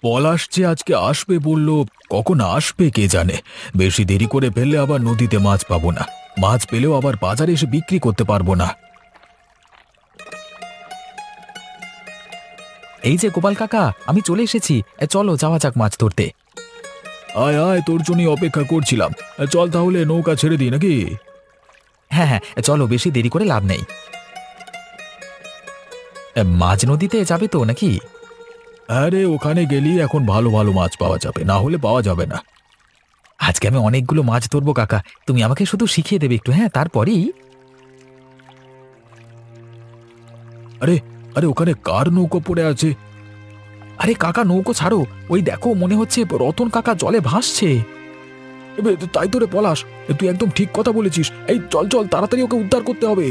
পলাশ যে আজকে আসবে বলল, কখন আসবে কে জানে। বেশি দেরি করে ফেললে আবার নদীতে মাছ পাবো না, মাছ পেলেও আবার বাজারে এসে বিক্রি করতে পারবো না। এই যে গোপাল কাকা, আমি চলে এসেছি। চলো যাওয়া যাক মাছ ধরতে। আয় আয়, তোর জন্যই অপেক্ষা করছিলাম। চল তাহলে নৌকা ছেড়ে দিই নাকি? হ্যাঁ হ্যাঁ, চলো, বেশি দেরি করে লাভ নেই। মাঝ নদীতে যাবে তো নাকি? আরে ওখানে গেলেই এখন ভালো ভালো মাছ পাওয়া যাবে, না হলে পাওয়া যাবে না। আজকে আমি অনেকগুলো মাছ ধরবো কাকা, তুমি আমাকে শুধু শিখিয়ে দেবে একটু, হ্যাঁ? তারপরেই। আরে আরে, ওখানে কার নৌকো পড়ে আছে? আরে কাকা, নৌকো ছাড়ো, ওই দেখো, মনে হচ্ছে রতন কাকা জলে ভাসছে। তাই তো রে পলাশ, তুই একদম ঠিক কথা বলেছিস। এই চল চল, তাড়াতাড়ি ওকে উদ্ধার করতে হবে।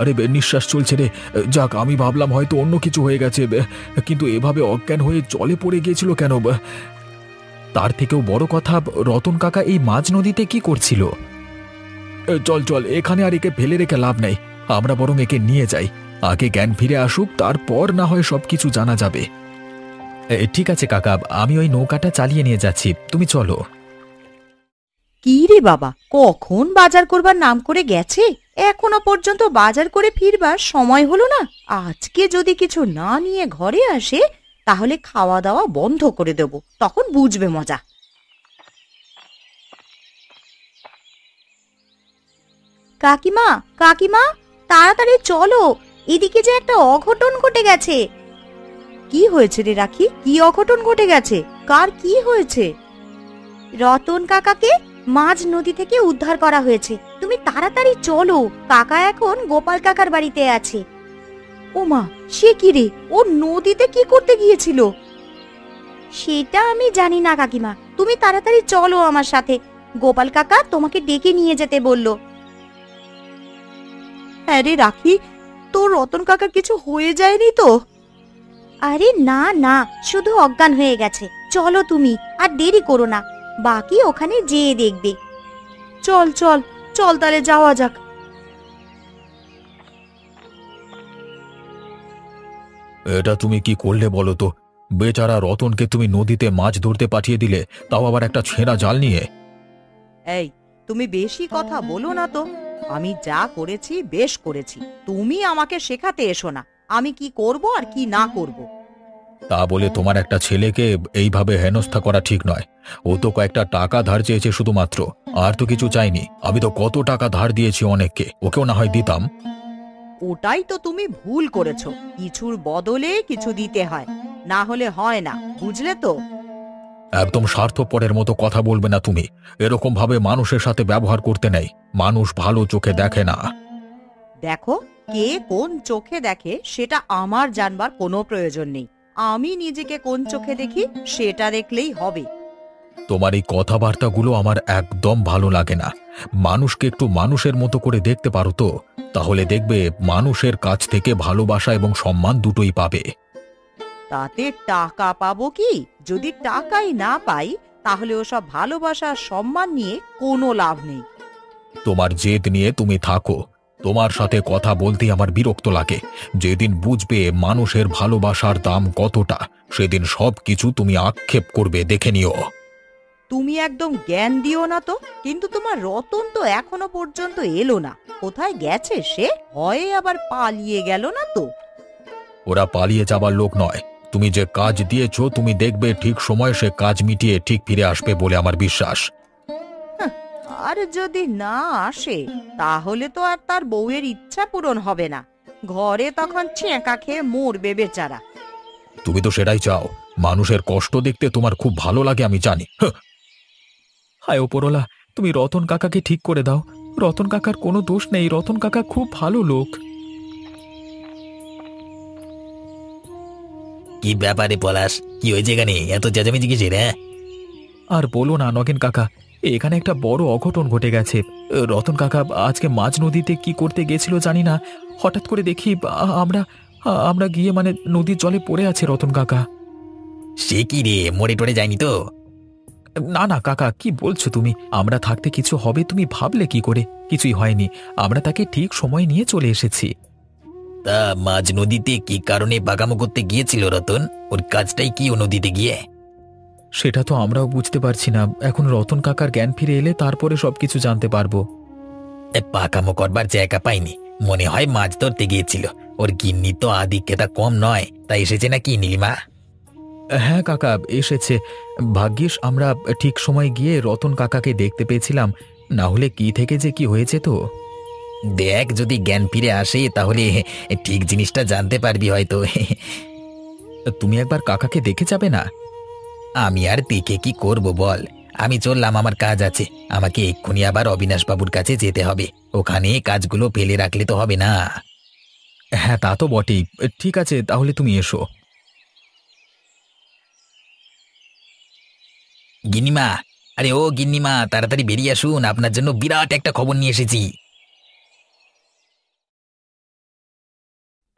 আরে নিঃশ্বাস চলছে রে। যাক, আমি ভাবলাম হয়তো অন্য কিছু হয়ে গেছে, কিন্তু এভাবে অজ্ঞান হয়ে জলে পড়ে গিয়েছিল কেন? তার থেকেও বড় কথা, রতন কাকা এই মাঝ নদীতে কি করছিল? চল চল, এখানে আর একে ফেলে রেখে লাভ নেই। আমরা বরং একে নিয়ে যাই, আগে জ্ঞান ফিরে আসুক, তারপর না হয় সবকিছু জানা যাবে। ঠিক আছে কাকা, আমি ওই নৌকাটা চালিয়ে নিয়ে যাচ্ছি, তুমি চলো। কি রে বাবা, কখন বাজার করবার নাম করে গেছে, এখনো পর্যন্ত বাজার করে ফিরবার সময় হলো না। আজকে যদি কিছু না নিয়ে ঘরে আসে তাহলে খাওয়া দাওয়া বন্ধ করে দেব, তখন বুঝবে মজা। কাকিমা, কাকিমা, তাড়াতাড়ি চলো, এদিকে যে একটা অঘটন ঘটে গেছে। কি হয়েছে রে রাখি, কি অঘটন ঘটে গেছে? কার কি হয়েছে? রতন কাকাকে মাঝ নদী থেকে উদ্ধার করা হয়েছে, তুমি তাড়াতাড়ি চলো, কাকা এখন গোপাল কাকার বাড়িতে আছে। ওমা, সে কি রে, ও নদীতে কি করতে গিয়েছিল? সেটা আমি জানি না কাকিমা, তুমি তাড়াতাড়ি চলো আমার সাথে, গোপাল কাকা তোমাকে ডেকে নিয়ে যেতে বলল। হ্যাঁ রে রাখি, তোর রতন কাকা কিছু হয়ে যায়নি তো? আরে না না, শুধু অজ্ঞান হয়ে গেছে। চলো তুমি, আর দেরি করো না, বাকি ওখানে যেয়ে দেখবে। চল চল চল, তাহলে যাওয়া যাক। এটা তুমি কি করলে বলো তো? বেচারা রতনকে তুমি নদীতে মাছ ধরতে পাঠিয়ে দিলে, তাও আবার একটা ছেঁড়া জাল নিয়ে। এই, তুমি বেশি কথা বলো না তো। আমি যা করেছি বেশ করেছি, তুমি আমাকে শেখাতে এসো না আমি কি করব আর কি না করব। তা বলে তোমার একটা ছেলেকে এইভাবে হেনস্থা করা ঠিক নয়। ও তো কয়েকটা টাকা ধার চেয়েছে শুধুমাত্র, আর তো কিছু চাইনি। আমি তো কত টাকা ধার দিয়েছি অনেককে, ওকেও না হয় দিতাম। ওটাই তো তুমি ভুল করেছো, কিছুর বদলে কিছু দিতে হয়, না হলে হয় না, বুঝলে তো? একদম স্বার্থপরের মতো কথা বলবে না তুমি। এরকম ভাবে মানুষের সাথে ব্যবহার করতে নেই, মানুষ ভালো চোখে দেখে না। দেখো, কে কোন চোখে দেখে সেটা আমার জানবার কোনো প্রয়োজন নেই, আমি নিজেকে কোন চোখে দেখি সেটা দেখলেই হবে। তোমার এই কথাবার্তাগুলো আমার একদম ভালো লাগে না। মানুষকে একটু মানুষের মতো করে দেখতে পারো তো, তাহলে দেখবে মানুষের কাছ থেকে ভালোবাসা এবং সম্মান দুটোই পাবে। তাতে টাকা পাবো কি? যদি টাকাই না পাই তাহলে ওসব ভালোবাসা সম্মান নিয়ে কোনো লাভ নেই। তোমার জেদ নিয়ে তুমি থাকো, তোমার সাথে কথা বলতেই আমার বিরক্ত লাগে। যেদিন বুঝবে মানুষের ভালোবাসার দাম কতটা, সেদিন সব কিছু তুমি আক্ষেপ করবে, দেখে নিও। তুমি একদম জ্ঞান দিও না তো। কিন্তু তোমার রতন তো এখনো পর্যন্ত এলো না, কোথায় গেছে সে? হয় আবার পালিয়ে গেল না তো? ওরা পালিয়ে যাবার লোক নয়। তুমি যে কাজ দিয়েছো, তুমি দেখবে ঠিক সময়ে সে কাজ মিটিয়ে ঠিক ফিরে আসবে বলে আমার বিশ্বাস। আর যদি না আসে তাহলে তো আর তার বউয়ের ইচ্ছা পূরণ হবে না, ঘরে তখন ছেঁকা খেয়ে মরবে বেচারা। তুমি তো সেটাই চাও। মানুষের কষ্ট দেখতে তোমার খুব ভালো লাগে, আমি জানি। হায় ওপরওয়ালা, তুমি রতন কাকাকে ঠিক করে দাও। রতন কাকার কোনো দোষ নেই, রতন কাকা খুব ভালো লোক। কি ব্যাপারে পলাশ, কি হয়েছে এখানে? এত চেঁচামেচি কিসের? হ্যাঁ, আর বলো না নগেন কাকা, এখানে একটা বড় অঘটন ঘটে গেছে। রতন কাকা আজকে মাঝ নদীতে কি করতে গেছিল জানি না, হঠাৎ করে দেখি আমরা আমরা গিয়ে মানে নদীর জলে পড়ে আছে রতন কাকা। সে কি রে, মরে টরে যায়নি তো? না না কাকা, কি বলছো তুমি? আমরা থাকতে কিছু হবে তুমি ভাবলে কি করে? কিছুই হয়নি, আমরা তাকে ঠিক সময় নিয়ে চলে এসেছি। তা মাঝ নদীতে কি কারণে বাগামো করতে গিয়েছিল রতন? ওর কাজটাই কি ও নদীতে গিয়ে? সেটা তো আমরাও বুঝতে পারছি না। এখন রতন কাকার জ্ঞান ফিরে এলে তারপরে সবকিছু জানতে পারবো। পাকামো করবার জায়গা পাইনি, মনে হয় মাছ ধরতে গিয়েছিল। ওর গিন্নি তো আদিক্যতা কম নয়, তাই এসেছে নাকি নীলিমা? হ্যাঁ কাকা, এসেছে। ভাগ্যিস আমরা ঠিক সময় গিয়ে রতন কাকাকে দেখতে পেয়েছিলাম, না হলে কি থেকে যে কি হয়েছে তো। দেখ, যদি জ্ঞান ফিরে আসে তাহলে ঠিক জিনিসটা জানতে পারবি হয়তো। তুমি একবার কাকাকে দেখে যাবে না? আমি আর দেখে কি করব বল, আমি চললাম, আমার কাজ আছে। আমাকে এক্ষুনি আবার অবিনাশ বাবুর কাছে যেতে হবে, ওখানে কাজগুলো ফেলে রাখলে তো হবে না। হ্যাঁ তা তো বটেই। ঠিক আছে, তাহলে তুমি এসো। গিন্নিমা, আরে ও গিন্নিমা, তাড়াতাড়ি বেরিয়ে আসুন, আপনার জন্য বিরাট একটা খবর নিয়ে এসেছি।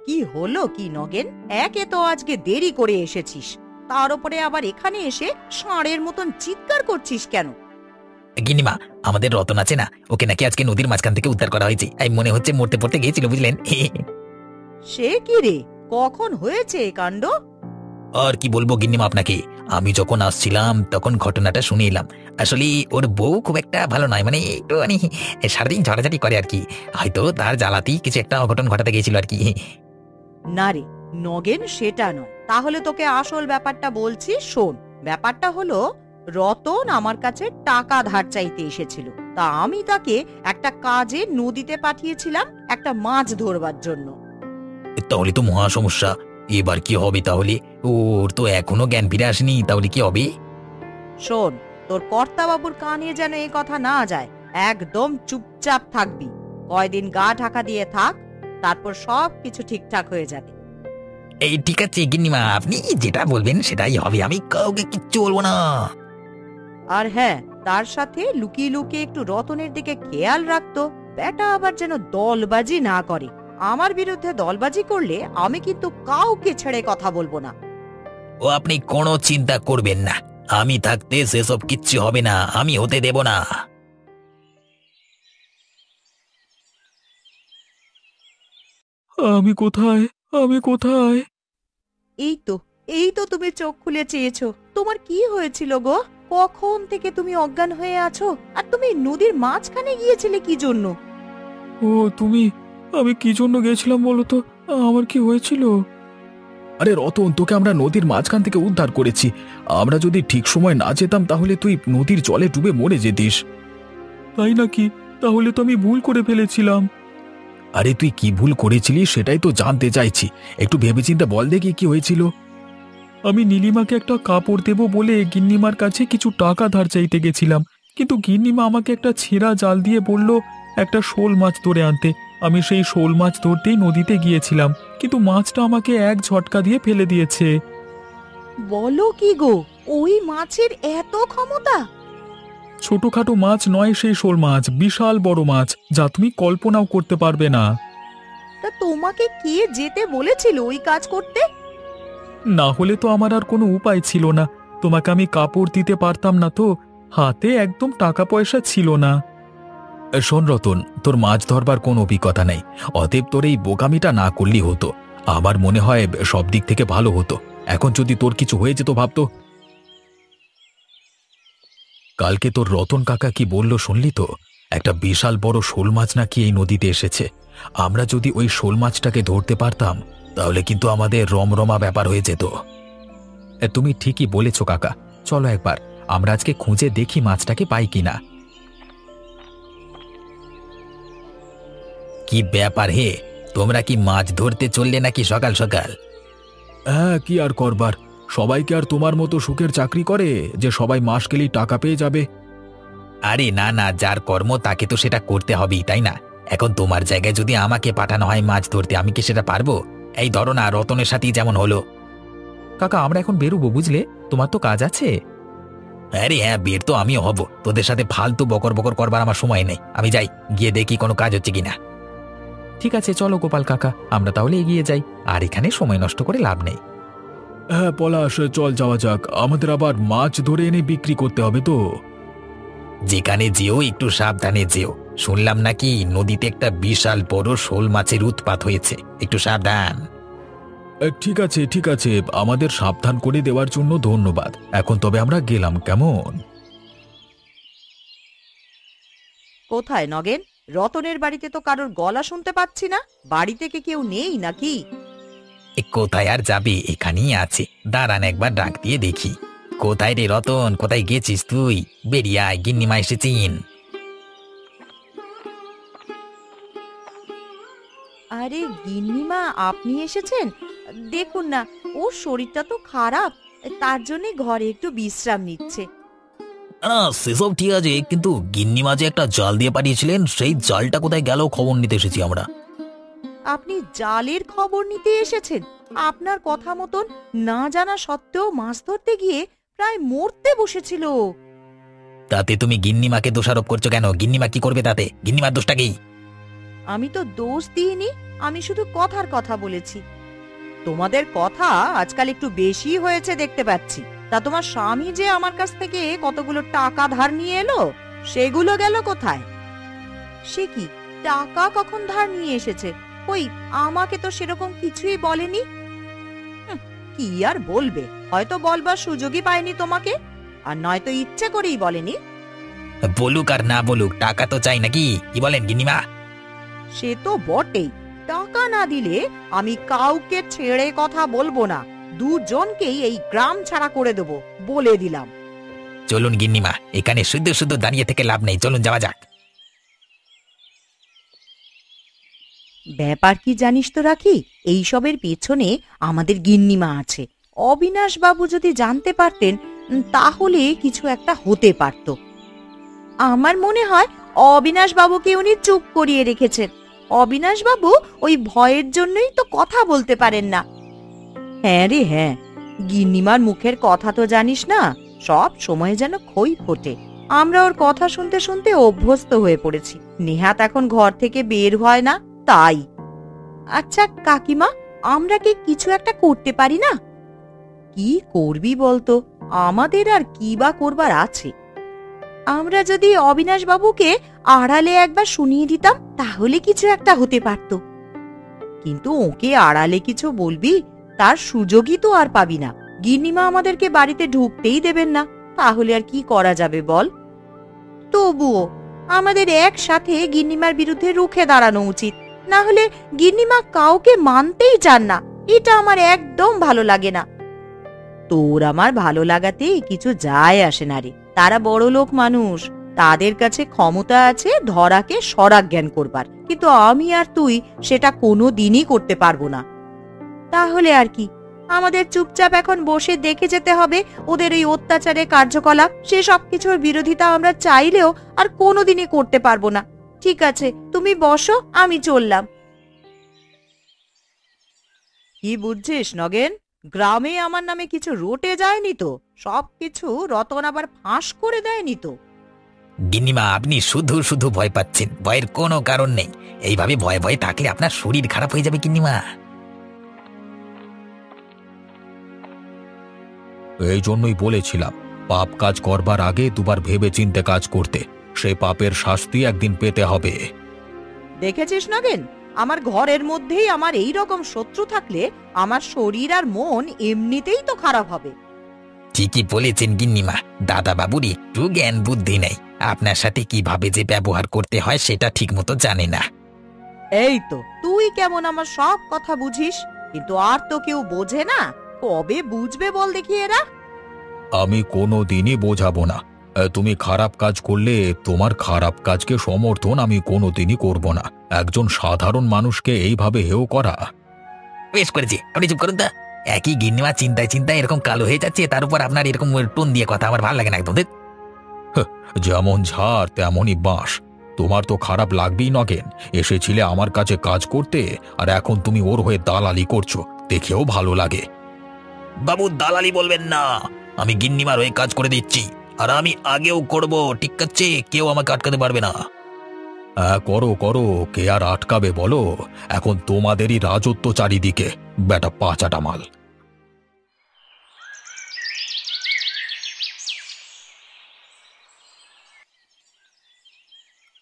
কি হলো কি নগেন? একে তো আজকে দেরি করে এসেছিস, তার উপরে আবার এখানে এসে ষাঁড়ের মতন চিৎকার করছিস কেন? গিন্নিমা, আমাদের রতন আছে না, ওকে নাকি আজকে নদীর মাঝখান থেকে উদ্ধার করা হয়েছে। এই মনে হচ্ছে মরতে পড়তে গিয়েছিল, বুঝলেন? সে কি রে, কখন হয়েছে এই কাণ্ড? আর কি বলবো গিন্নিমা আপনাকে, আমি যখন আসছিলাম তখন ঘটনাটা শুনে এলাম। আসলে ওর বউ খুব একটা ভালো নয়, মানে একটু মানে সারাদিন ঝড়াঝাটি করে আর কি। হয়তো তার জ্বালাতেই কিছু একটা অঘটন ঘটাতে গিয়েছিল আর কি। না রে নগেন, সেটা নয়। তাহলে তোকে আসল ব্যাপারটা বলছি, শোন। ব্যাপারটা হলো, রতন আমার কাছে টাকা ধার চাইতে এসেছিল। তা আমি তাকে একটা কাজে নদীতে পাঠিয়েছিলাম, একটা মাছ ধরবার জন্য। তাহলে তো মহা সমস্যা। এবার কি হবে তাহলে? ওর তো এখনো জ্ঞান ফিরে আসেনি, তাহলে কি হবে? শোন, তোর কর্তাবাবুর কানে যেন এই কথা না যায়, একদম চুপচাপ থাকবি। কয়দিন গা ঢাকা দিয়ে থাক, তারপর সব কিছু ঠিকঠাক হয়ে যাবে। এই ঠিক আছে গিন্নিমা, আপনি যেটা বলবেন সেটাই হবে, আমি কাউকে কিচ্ছু বলবো না। আর হ্যাঁ, তার সাথে লুকিয়ে লুকিয়ে একটু রতনের দিকে খেয়াল রাখতো, বেটা আবার যেন দলবাজি না করে। আমার বিরুদ্ধে দলবাজি করলে আমি কিন্তু কাউকে ছেড়ে কথা বলবো না। ও আপনি কোনো চিন্তা করবেন না, আমি থাকতে সেসব কিচ্ছু হবে না, আমি হতে দেব না। আমি কোথায়? আমি কোথায়? এই তো, এই তো তুমি চোখ খুলে চেয়েছো। তোমার কি হয়েছিল গো? কখন থেকে তুমি অজ্ঞান হয়ে আছো? আর তুমি নদীর মাঝখানে গিয়েছিলে কি জন্য? ও তুমি, আমি কি জন্য গেছিলাম বলো তো? আমার কি হয়েছিল? আরে রতন, তোকে আমরা নদীর মাঝখান থেকে উদ্ধার করেছি। আমরা যদি ঠিক সময় না যেতাম তাহলে তুই নদীর জলে ডুবে মরে যেতিস। তাই নাকি? তাহলে তো আমি ভুল করে ফেলেছিলাম। আরে তুই কি ভুল করেছিলি সেটাই তো জানতে চাইছি। একটু ভেবেচিন্তে বল দেখি কি হয়েছিল। আমি নীলিমাকে একটা কাপড় দেব বলে গিন্নিমার কাছে কিছু টাকা ধার চাইতে গেছিলাম, কিন্তু গিন্নিমা আমাকে একটা ছেঁড়া জাল দিয়ে বলল একটা শোল মাছ ধরে আনতে। আমি সেই শোল মাছ ধরতেই নদীতে গিয়েছিলাম, কিন্তু মাছটা আমাকে এক ঝটকা দিয়ে ফেলে দিয়েছে। বলো কি গো, ওই মাছের এত ক্ষমতা? ছোটখাটো মাছ নয় সেই শোল মাছ, বিশাল বড় মাছ, যা তুমি কল্পনাও করতে পারবে না। তা তোমাকে কে যেতে বলেছিল ওই কাজ করতে? না হলে তো আমার আর কোনো উপায় ছিল না। তোমাকে আমি কাপড় দিতে পারতাম না তো, হাতে একদম টাকা পয়সা ছিল না। শোন রতন, তোর মাছ ধরবার কোনো অভিজ্ঞতা নেই, অতএব তোর এই বোকামিটা না করলেই হতো। আমার মনে হয় সব দিক থেকে ভালো হতো। এখন যদি তোর কিছু হয়ে যেত ভাবতো। কালকে তোর রতন কাকা কি বলল শুনলি তো? একটা বিশাল বড় শোল মাছ নাকি এই নদীতে এসেছে। আমরা যদি ওই শোল মাছটাকে ধরতে পারতাম তাহলে কিন্তু আমাদের রমরমা ব্যাপার হয়ে যেত। তুমি ঠিকই বলেছ কাকা, চলো একবার আমরা আজকে খুঁজে দেখি মাছটাকে পাই কিনা। কি ব্যাপার হে, তোমরা কি মাছ ধরতে চললে নাকি সকাল সকাল? হ্যাঁ, কি আর করবার, সবাইকে আর তোমার মতো সুখের চাকরি করে যে সবাই মাস গেলেই টাকা পেয়ে যাবে? আরে না না, যার কর্ম তাকে তো সেটা করতে হবেই, তাই না? এখন তোমার জায়গায় যদি আমাকে পাঠানো হয় মাছ ধরতে, আমি কি সেটা পারবো? এই ধরো না, রতনের সাথেই যেমন হলো। কাকা, আমরা এখন বেরোবো বুঝলে, তোমার তো কাজ আছে। আরে হ্যাঁ, বের তো আমিও হব, তোদের সাথে ফালতু বকর বকর করবার আমার সময় নেই। আমি যাই, গিয়ে দেখি কোনো কাজ হচ্ছে কিনা। ঠিক আছে চলো গোপাল কাকা, আমরা তাহলে এগিয়ে যাই, আর এখানে সময় নষ্ট করে লাভ নেই। হ্যাঁ পলাশ, চল যাওয়া যাক, আমাদের আবার মাছ ধরে এনে বিক্রি করতে হবে তো। যেখানে যেও একটু সাবধানে যেও, শুনলাম নাকি নদীতে একটা বিশাল বড় শোল মাছের উৎপাত হয়েছে, একটু সাবধান। ঠিক আছে ঠিক আছে, আমাদের সাবধান করে দেওয়ার জন্য ধন্যবাদ। এখন তবে আমরা গেলাম, কেমন? কোথায় নগেন? রতনের বাড়িতে তো কারোর গলা শুনতে পাচ্ছি না। বাড়ি থেকে কেউ নেই নাকি? কোথায় আর যাবে, এখানেই আছে। দাঁড়ান একবার ডাক দিয়ে দেখি। কোথায় রে রতন, কোথায় গেছিস তুই? বেরিয়ে আয়, গিন্নিমা এসেছিন। আরে গিন্নিমা, আপনি এসেছেন? দেখুন না, ওর শরীরটা তো খারাপ, তার জন্য ঘরে একটু বিশ্রাম নিচ্ছে। না সেসব ঠিক আছে, কিন্তু গিন্নিমা যে একটা জাল দিয়ে পাঠিয়েছিলেন, সেই জালটা কোথায় গেল খবর নিতে এসেছি আমরা। আপনি জালের খবর নিতে এসেছেন? আপনার কথা মতন না জানা সত্ত্বেও মাছ ধরতে গিয়ে প্রায় মরতে বসেছিল। তাতে তুমি গিন্নিমাকে দোষারোপ করছো কেন? গিন্নিমা কি করবে তাতে? গিন্নিমার দোষটা কি? আমি তো দোষ দিইনি, আমি শুধু কথার কথা বলেছি। তোমাদের কথা আজকাল একটু বেশি হয়েছে দেখতে পাচ্ছি। তা তোমার স্বামী যে আমার কাছ থেকে কতগুলো টাকা ধার নিয়ে এলো, সেগুলো গেল কোথায়? সে কি, টাকা কখন ধার নিয়ে এসেছে? কই, আমাকে তো সেরকম কিছুই বলেনি। কি আর বলবে, হয়তো বলবার সুযোগই পায়নি তোমাকে, আর নয়তো ইচ্ছে করেই বলেনি। বলুক আর না বলুক, টাকা তো চাই নাকি? কি বলেন গিন্নিমা? সে তো বটেই, টাকা না দিলে আমি কাউকে ছেড়ে কথা বলবো না। দুজনকেই এই গ্রাম ছাড়া করে দেবো, বলে দিলাম। চলুন গিন্নিমা, এখানে শুধু শুধু দাঁড়িয়ে থেকে লাভ নেই, চলুন যাওয়া যাক। ব্যাপার কি জানিস তো রাখি, এইসবের পেছনে আমাদের গিন্নিমা আছে। অবিনাশ বাবু যদি জানতে পারতেন, তাহলে কিছু একটা হতে পারত। আমার মনে হয় অবিনাশ বাবুকে উনি চুপ করিয়ে রেখেছেন। অবিনাশ বাবু ওই ভয়ের জন্যই তো কথা বলতে পারেন না। হ্যাঁ রে হ্যাঁ, গিন্নিমার মুখের কথা তো জানিস না, সব সময় যেন খই ফোটে। আমরা ওর কথা শুনতে শুনতে অভ্যস্ত হয়ে পড়েছি। নেহাত এখন ঘর থেকে বের হয় না, তাই। আচ্ছা কাকিমা, আমরা কি কিছু একটা করতে পারি না? কি করবি বলতো? আমাদের আর কি বা করবার আছে? আমরা যদি অবিনাশ বাবুকে আড়ালে একবার শুনিয়ে দিতাম, তাহলে কিছু একটা হতে পারত। কিন্তু ওকে আড়ালে কিছু বলবি, তার সুযোগই তো আর পাবি না। গিন্নিমা আমাদেরকে বাড়িতে ঢুকতেই দেবেন না, তাহলে আর কি করা যাবে বল? তবুও আমাদের একসাথে গিন্নিমার বিরুদ্ধে রুখে দাঁড়ানো উচিত। না হলে গিন্নিমা কাউকে মানতেই চান না, এটা আমার একদম ভালো লাগে না। তোর আমার ভালো লাগাতে কিছু যায় আসে না রে। তারা বড় লোক মানুষ, তাদের কাছে ক্ষমতা আছে ধরাকে সরাগ জ্ঞান করবার, কিন্তু আমি আর তুই সেটা কোনো দিনই করতে পারবো না। তাহলে আর কি, আমাদের চুপচাপ এখন বসে দেখে যেতে হবে ওদের এই অত্যাচারে কার্যকলাপ। সে সবকিছুর বিরোধিতা আমরা চাইলেও আর কোনোদিনই করতে পারবো না। ঠিক আছে, তুমি বসো, আমি চললাম। কি বুঝছিস নগেন? গ্রামে আমার নামে কিছু রটে যায়নি তো? সবকিছু রতন আবার ফাঁস করে দেয়নি তো? গিন্নিমা, আপনি শুধু শুধু ভয় পাচ্ছেন, ভয়ের কোনো কারণ নেই। এইভাবে ভয়ে ভয়ে থাকলে আপনার শরীর খারাপ হয়ে যাবে গিন্নিমা। এই জন্যই বলেছিলাম, পাপ কাজ করবার আগে দুবার ভেবে চিন্তে কাজ করতে। সে পাপের শাস্তি একদিন পেতে হবে। দেখেছিস নগেন, আমার ঘরের মধ্যেই আমার এই রকম শত্রু থাকলে আমার শরীর আর মন এমনিতেই তো খারাপ হবে। ঠিকই বলেছেন গিন্নিমা, দাদা বাবুর একটু জ্ঞান বুদ্ধি নেই। আপনার সাথে কিভাবে যে ব্যবহার করতে হয় সেটা ঠিক মতো জানে না। এই তো, তুই কেমন আমার সব কথা বুঝিস, কিন্তু আর তো কেউ বোঝে না। কবে বুঝবে বল দেখি এরা? আমি কোনো দিনই বোঝাবো না। তুমি খারাপ কাজ করলে তোমার খারাপ কাজকে সমর্থন আমি কোনোদিনই করব না। একজন সাধারণ মানুষকে এইভাবে হেয় করা। বেশ করেছি, আপনি চুপ করুন তা। একই গিন্নিমা চিন্তায় চিন্তায় এরকম কালো হয়ে যাচ্ছে, তার উপর আপনার এরকম টোন দিয়ে কথা আমার ভালো লাগে না একদম। যেমন ঝাড় তেমনই বাঁশ। তোমার তো খারাপ লাগবেই নগেন। এসেছিলে আমার কাছে কাজ করতে, আর এখন তুমি ওর হয়ে দালালি করছো, দেখেও ভালো লাগে। বাবু দালালি বলবেন না, আমি গিন্নিমার হয়ে কাজ করে দিচ্ছি, আর আমি আগেও করব, ঠিক আছে? কেউ আমাকে আটকাতে পারবে না। হ্যাঁ করো করো, কে আর আটকাবে বলো? এখন তোমাদেরই রাজত্ব চারিদিকে, বেটা পাচাটা মাল।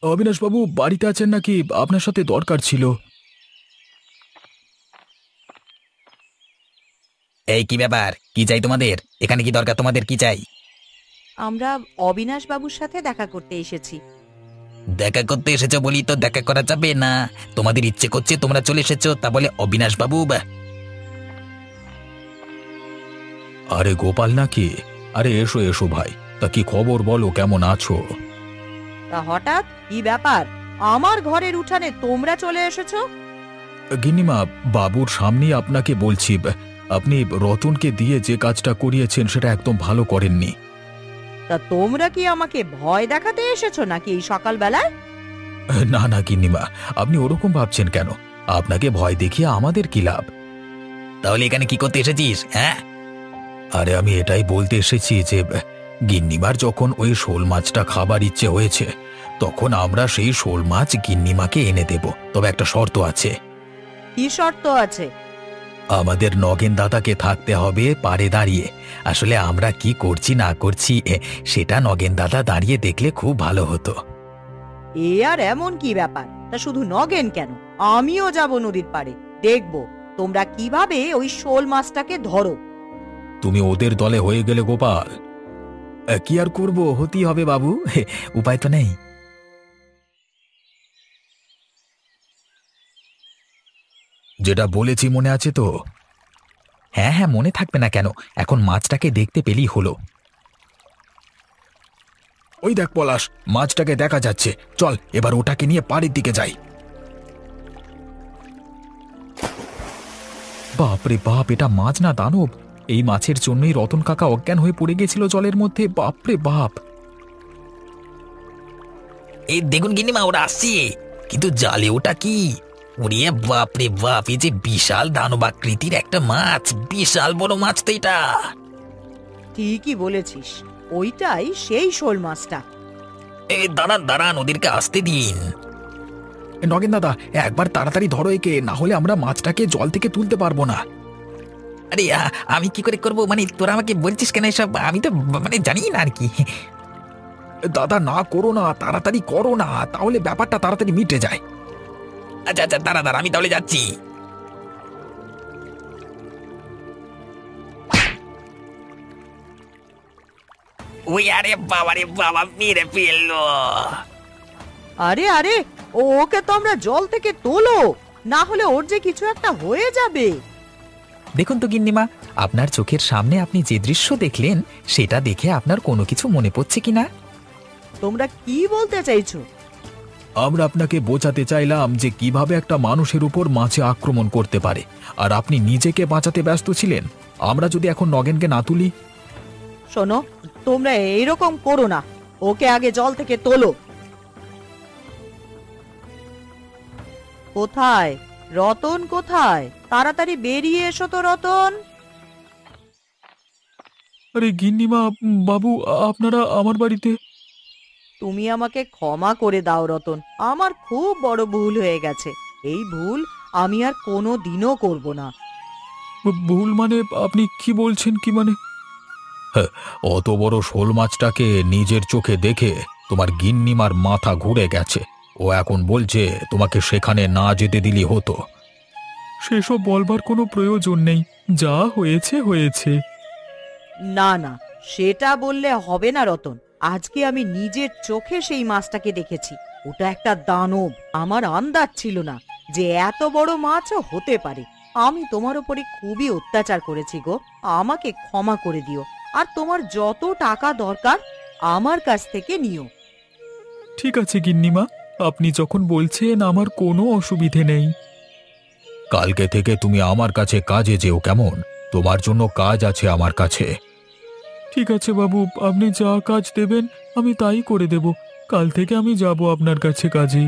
অবিনাশবাবু বাড়িতে আছেন নাকি? আপনার সাথে দরকার ছিল। এই কি ব্যাপার, কি চাই তোমাদের? এখানে কি দরকার, তোমাদের কি চাই? আমরা অবিনাশ বাবুর সাথে দেখা করতে এসেছি। দেখা করতে এসেছো বলি তো দেখা করা যাবে না? তোমাদের ইচ্ছে করছে, তোমরা চলে এসেছো, তা বলে অবিনাশ বাবু? আরে গোপাল নাকি? আরে এসো এসো ভাই, তা কি খবর বলো, কেমন আছো? তা হঠাৎ কি ব্যাপার? আমার ঘরের উঠানে তোমরা চলে এসেছো? গিন্নিমা, বাবুর সামনেই আপনাকে বলছি, আপনি রতনকে দিয়ে যে কাজটা করিয়েছেন সেটা একদম ভালো করেননি। তা তোমরা কি আমাকে ভয় দেখাতে এসেছো নাকি এই সকালবেলায়? না না গিন্নিমা, আপনি ওরকম ভাবছেন কেন? আপনাকে ভয় দেখিয়ে আমাদের কি লাভ? তাহলে এখানে কি করতে এসেছিস? হ্যাঁ, আরে আমি এটাই বলতে এসেছি যে গিন্নিমার যখন ওই শোল মাছটা খাবার ইচ্ছে হয়েছে, তখন আমরা সেই শোল মাছ গিন্নিমাকে এনে দেব, তবে একটা শর্ত আছে। কি শর্ত আছে? আমাদের নগেন দাদাকে থাকতে হবে পাড়ে দাঁড়িয়ে। আসলে আমরা কি করছি না করছি সেটা নগেন দাদা দাঁড়িয়ে দেখলে খুব ভালো হতো। এ আর এমন কি ব্যাপার? তা শুধু নগেন কেন, আমিও যাব নদীর পাড়ে, দেখব তোমরা কিভাবে ওই শোল মাছটাকে ধরো। তুমি ওদের দলে হয়ে গেলে গোপাল। কি আর করব, হতেই হবে বাবু, উপায় তো নেই। যেটা বলেছি মনে আছে তো? হ্যাঁ হ্যাঁ, মনে থাকবে না কেন? এখন মাছটাকে দেখতে পেলেই হলো। ওই দেখ পলাশ, মাছটাকে দেখা যাচ্ছে, চল এবার ওটাকে নিয়ে পাড়ের দিকে যাই। বাপরে বাপ, এটা মাছ না দানব! এই মাছের জন্যই রতন কাকা অজ্ঞান হয়ে পড়ে গেছিল জলের মধ্যে। বাপরে বাপ! এই দেখুন গিন্নিমা, ওরা আসছে, কিন্তু জালে ওটা কি? ওরে বাপ রে বাপ, এই যে বিশাল দানবাকৃতির একটা মাছ, বিশাল বড় মাছ তো এটা। ঠিকই বলেছিস, ওইটাই সেই শোল মাছটা। এই দাঁড়ান দাঁড়ান, ওদেরকে আসতে দিন। নগেন দাদা, একবার তাড়াতাড়ি ধরো একে, না হলে আমরা মাছটাকে জল থেকে তুলতে পারবো না। আরে আমি কি করে করবো? মানে তোরা আমাকে বলছিস কেন এসব? আমি তো মানে জানি না আর কি। দাদা না করো না, তাড়াতাড়ি করো না, তাহলে ব্যাপারটা তাড়াতাড়ি মিটে যায়। আচ্ছা আচ্ছা, দাঁড়া দাঁড়া, আমি তাহলে যাচ্ছি। ওই আরে বাবা রে বাবা, মেরে ফেললো। আরে আরে, ওকে তো আমরা জল থেকে তোলো, না হলে ওর যে কিছু একটা হয়ে যাবে। দেখুন তো গিন্নিমা, আপনার চোখের সামনে আপনি যে দৃশ্য দেখলেন সেটা দেখে আপনার কোনো কিছু মনে পড়ছে কিনা? তোমরা কি বলতে চাইছো? আমরা আপনাকে বোঝাতে চাইলাম যে কিভাবে একটা মানুষের উপর মাছে আক্রমণ করতে পারে, আর আপনি নিজেকে বাঁচাতে ব্যস্ত ছিলেন। আমরা যদি এখন নগেনকে না তুলি? শোনো, তোমরা এইরকম করো না, ওকে আগে জল থেকে তোলো। কোথায় রতন, কোথায়? তাড়াতাড়ি বেরিয়ে এসো তো রতন। আরে গিন্নিমা, বাবু আপনারা আমার বাড়িতে? তুমি আমাকে ক্ষমা করে দাও রতন, আমার খুব বড় ভুল হয়ে গেছে। এই ভুল আমি আর কোনো দিনও করব না। ভুল মানে আপনি কি বলছেন? কি মানে? অত বড় শোল মাছটাকে নিজের চোখে দেখে তোমার গিন্নিমার মাথা ঘুরে গেছে। ও এখন বলছে তোমাকে সেখানে না যেতে দিলি হতো। সেসব বলবার কোনো প্রয়োজন নেই, যা হয়েছে হয়েছে। না না, সেটা বললে হবে না রতন। আজকে আমি নিজের চোখে সেই মাছটাকে দেখেছি। ওটা একটা দানব। আমার আন্দাজ ছিল না যে এত বড় মাছও হতে পারে। আমি তোমার উপরে খুবই অত্যাচার করেছি গো, আমাকে ক্ষমা করে দিও। আর তোমার যত টাকা দরকার আমার কাছ থেকে নিও। ঠিক আছে গিন্নিমা, আপনি যখন বলছেন আমার কোনো অসুবিধে নেই। কালকে থেকে তুমি আমার কাছে কাজে যেও, কেমন? তোমার জন্য কাজ আছে আমার কাছে। ঠিক আছে বাবু, আপনি যা কাজ দেবেন আমি তাই করে দেব। কাল থেকে আমি যাব আপনার কাছে কাজে।